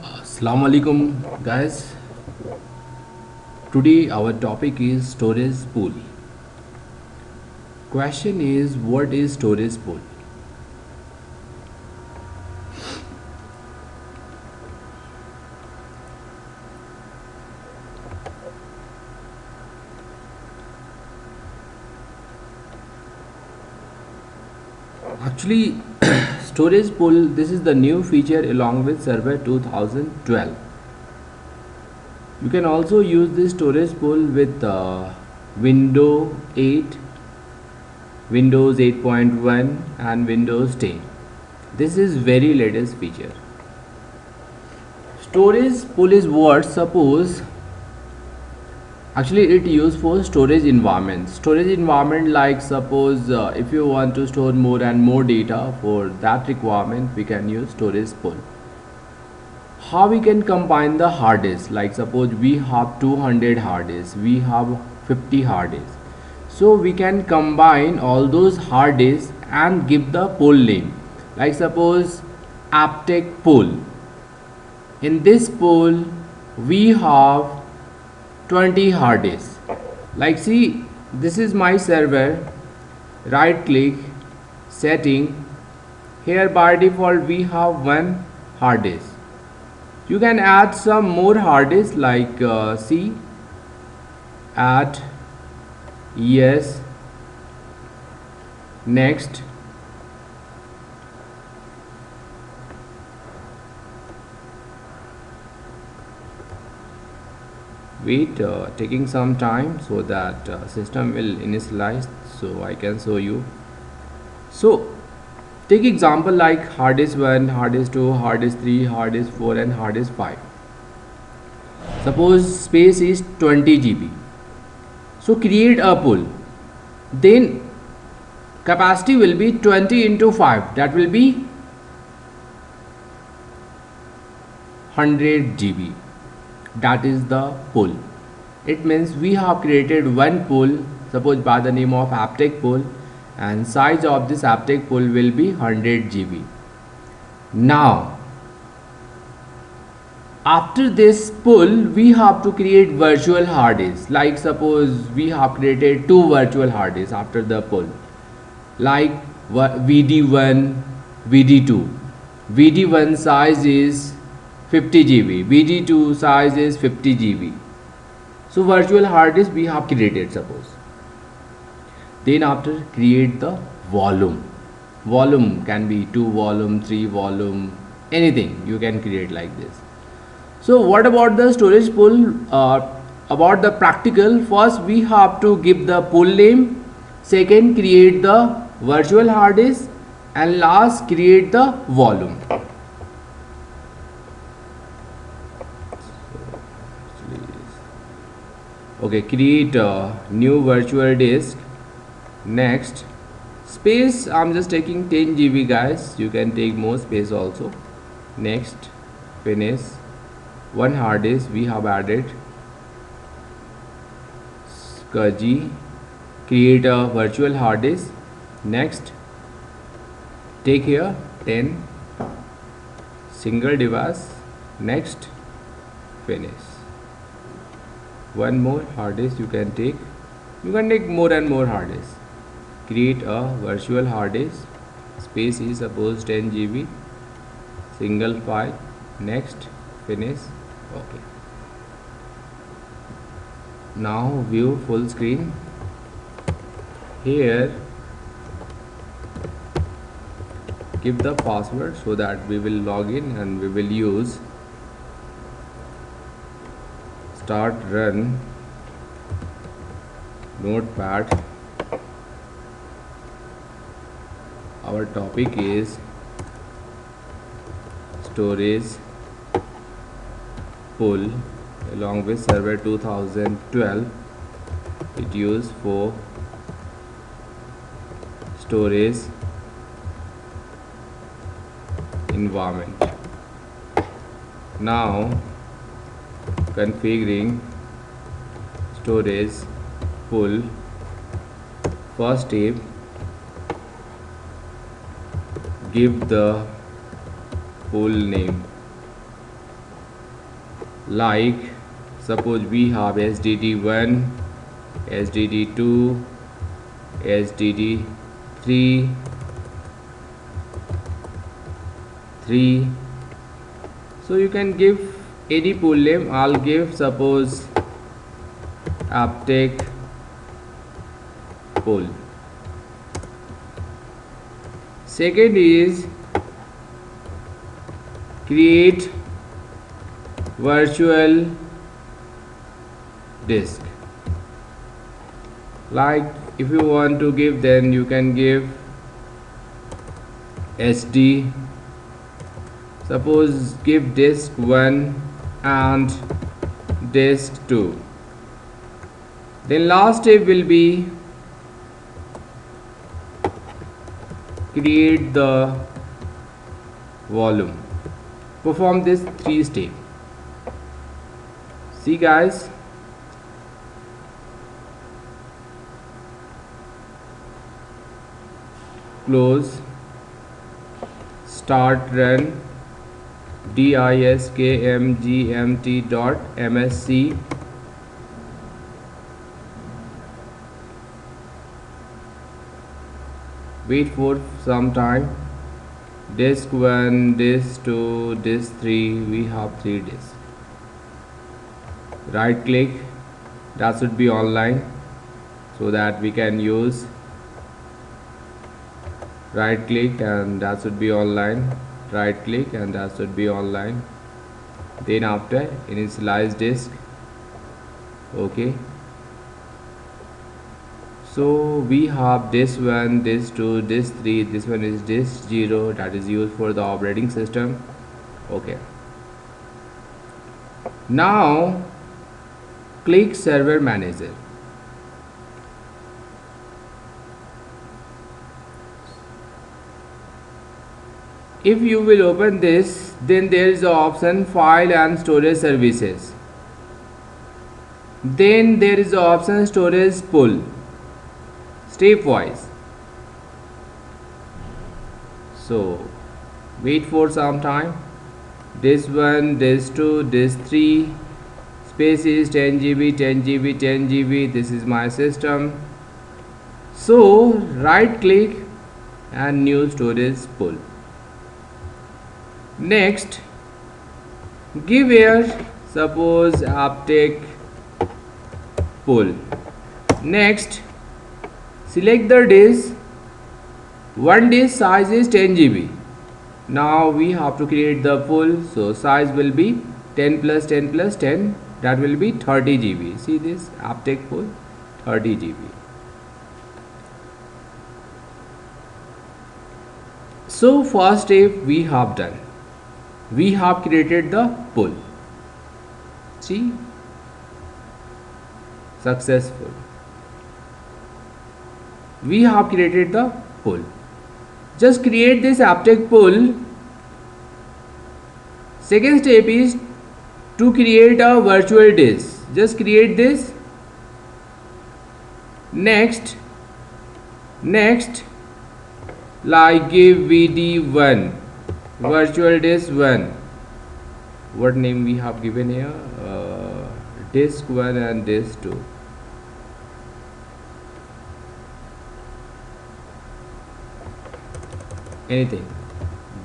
Assalamu alaikum guys. Today our topic is storage pool. Question is, what is storage pool? Actually, storage pool, this is the new feature along with server 2012. You can also use this storage pool with Windows 8, Windows 8.1 and Windows 10. This is very latest feature. Storage pool is what? Suppose actually it used for storage environment like suppose if you want to store more and more data, for that requirement we can use storage pool. How we can combine the hard disk, like suppose we have 200 hard disks, we have 50 hard disks, so we can combine all those hard disks and give the pool name, like suppose Aptech pool. In this pool we have 20 hard disks. Like see, this is my server. Right click, setting. Here by default we have one hard disk. You can add some more hard disks like see, add, yes, next. Wait, taking some time so that system will initialize, so I can show you. So take example like hard disk 1, hard disk 2, hard disk 3, hard disk 4 and hard disk 5. Suppose space is 20 GB. So create a pool. Then capacity will be 20 into 5, that will be 100 GB. That is the pool. It means we have created one pool, suppose by the name of Aptech pool, and size of this Aptech pool will be 100 GB. Now after this pool we have to create virtual hard disks, like suppose we have created two virtual hard disks after the pool, like VD1, VD2. VD1 size is 50 GB, VD2 size is 50 GB. So virtual hard disk we have created suppose. Then after create the volume. Volume can be 2 volume, 3 volume, anything you can create like this. So what about the storage pool? About the practical, first we have to give the pool name, second create the virtual hard disk, and last create the volume. Okay, create a new virtual disk. Next, space I'm just taking 10 GB guys, you can take more space also. Next, finish. One hard disk we have added. SCSI, create a virtual hard disk. Next, take here 10 single device. Next, finish. One more hard disk you can take more and more hard disks. Create a virtual hard disk, space is suppose 10 GB, single file. Next, finish. Okay, now view full screen. Here give the password so that we will log in and we will use start run notepad. Our topic is storage pool along with server 2012. It used for storage environment. Now configuring storage pool. First step, give the pool name. like suppose we have SDD1, SDD2, SDD3, 3. So you can give any pool name. I'll give suppose Aptech pool. Second is create virtual disk. Like if you want to give, then you can give SD. Suppose give disk 1 and disk 2. Then last step will be create the volume. Perform this 3 steps. See guys, close, start run diskmgmt.msc. Wait for some time. Disk 1, disk 2, disk 3, we have 3 disks. Right click, that should be online, so that we can use. Right click and that should be online. Right click and that should be online. Then after initialize disk. Okay, so we have this 1, this 2, this 3, this one is disk 0, that is used for the operating system. Okay, now click server manager. If you will open this, then there is the option file and storage services. Then there is the option storage pool, stepwise. So wait for some time. This 1, this 2, this 3, space is 10 GB, 10 GB, 10 GB. This is my system. So right click and new storage pool. Next, give here suppose Aptech pool. Next, select the disk. One disk size is 10 GB. Now we have to create the pool, so size will be 10 plus 10 plus 10, that will be 30 GB. See this Aptech pool, 30 GB. So first step we have done. We have created the pool. See, successful. We have created the pool. Just create this Aptech pool. Second step is to create a virtual disk. Just create this. Next, like give VD1, virtual disk 1. What name we have given here? Disk 1 and disk 2. Anything.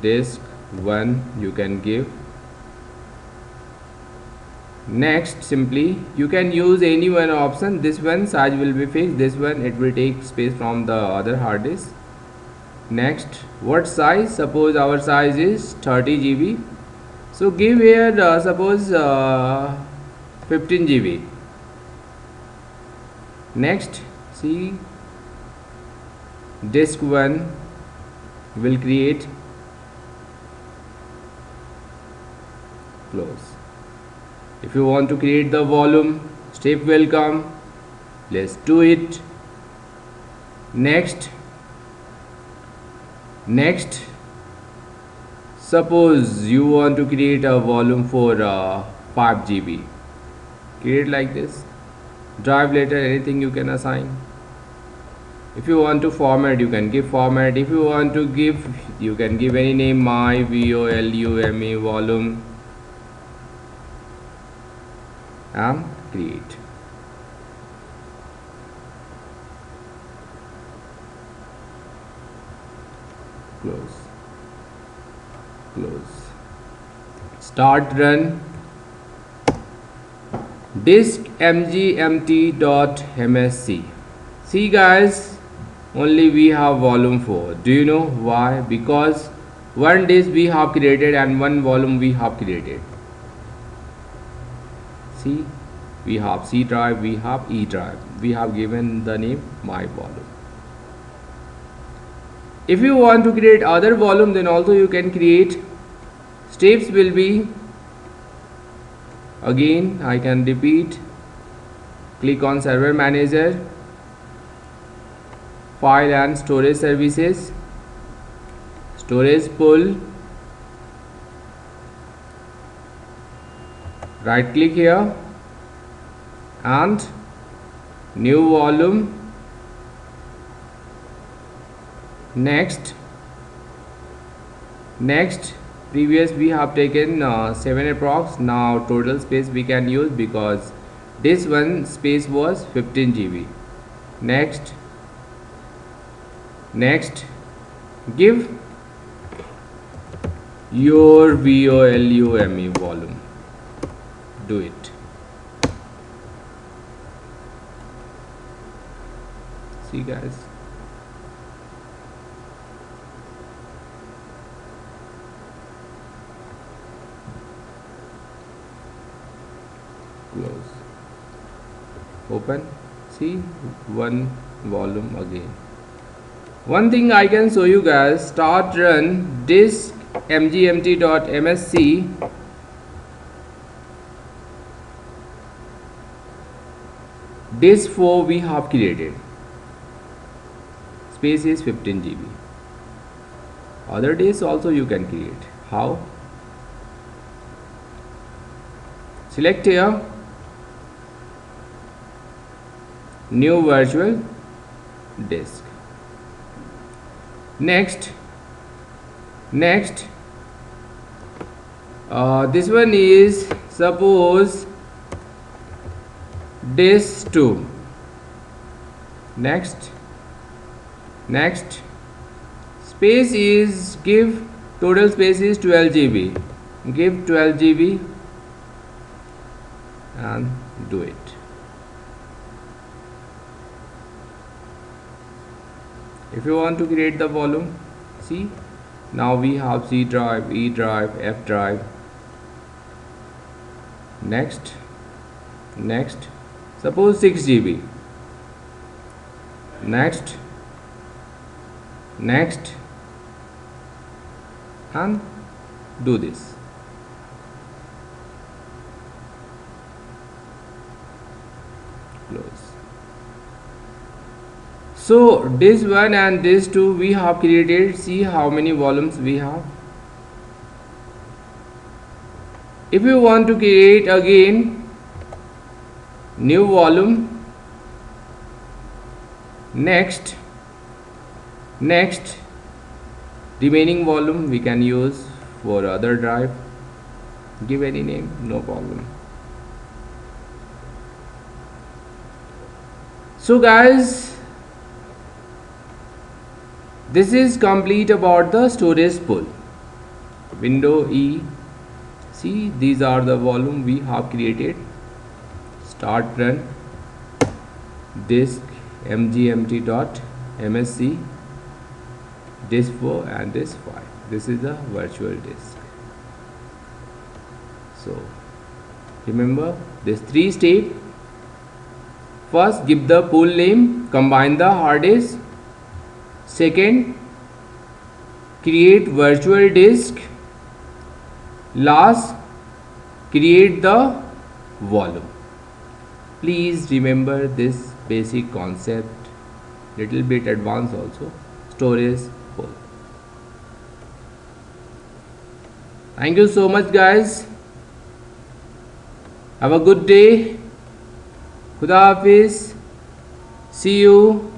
Disk 1 you can give. Next, simply you can use any one option. This one size will be fixed, this one it will take space from the other hard disk. Next, what size? Suppose our size is 30 GB, so give here suppose 15 GB. Next, see, disk 1 will create, close. If you want to create the volume, step will come. Let's do it. Next, suppose you want to create a volume for 5 GB. Create like this. Drive letter, anything you can assign. If you want to format, you can give format. If you want to give, you can give any name, my volume. and create. Close, close. Start run disk mgmt.msc. See guys, only we have volume 4. Do you know why? Because one disk we have created and one volume we have created. See, we have C drive, we have E drive. We have given the name my volume. If you want to create other volume, then also you can create. Steps will be, again I can repeat, click on server manager, file and storage services, storage pool, right click here and new volume. Next, previous we have taken 7 approx. Now total space we can use because this one space was 15 GB. Next, give your volume, do it. See guys, close, open. See, one volume again. One thing I can show you guys, start run disk mgmt.msc. Disk 4 we have created, space is 15 GB. Other disks also you can create. How? Select here new virtual disk. Next, this one is suppose disk 2. Next, space is, give total space is 12 GB. Give 12 GB and do it. If you want to create the volume, see, now we have C drive, E drive, F drive. Next, suppose 6 GB. Next, and do this. Close. So this one and this two we have created. See how many volumes we have. If you want to create again new volume, next remaining volume we can use for other drive. Give any name, no problem. So guys, this is complete about the storage pool. Window E. See, these are the volume we have created. Start run disk mgmt.msc, disk 4 and disk 5. This is the virtual disk. So remember this 3 step. First, give the pool name, combine the hard disk. Second, create virtual disk. Last, create the volume. Please remember this basic concept, little bit advanced also. Storage pool. Thank you so much guys. Have a good day. Khuda Hafiz. See you.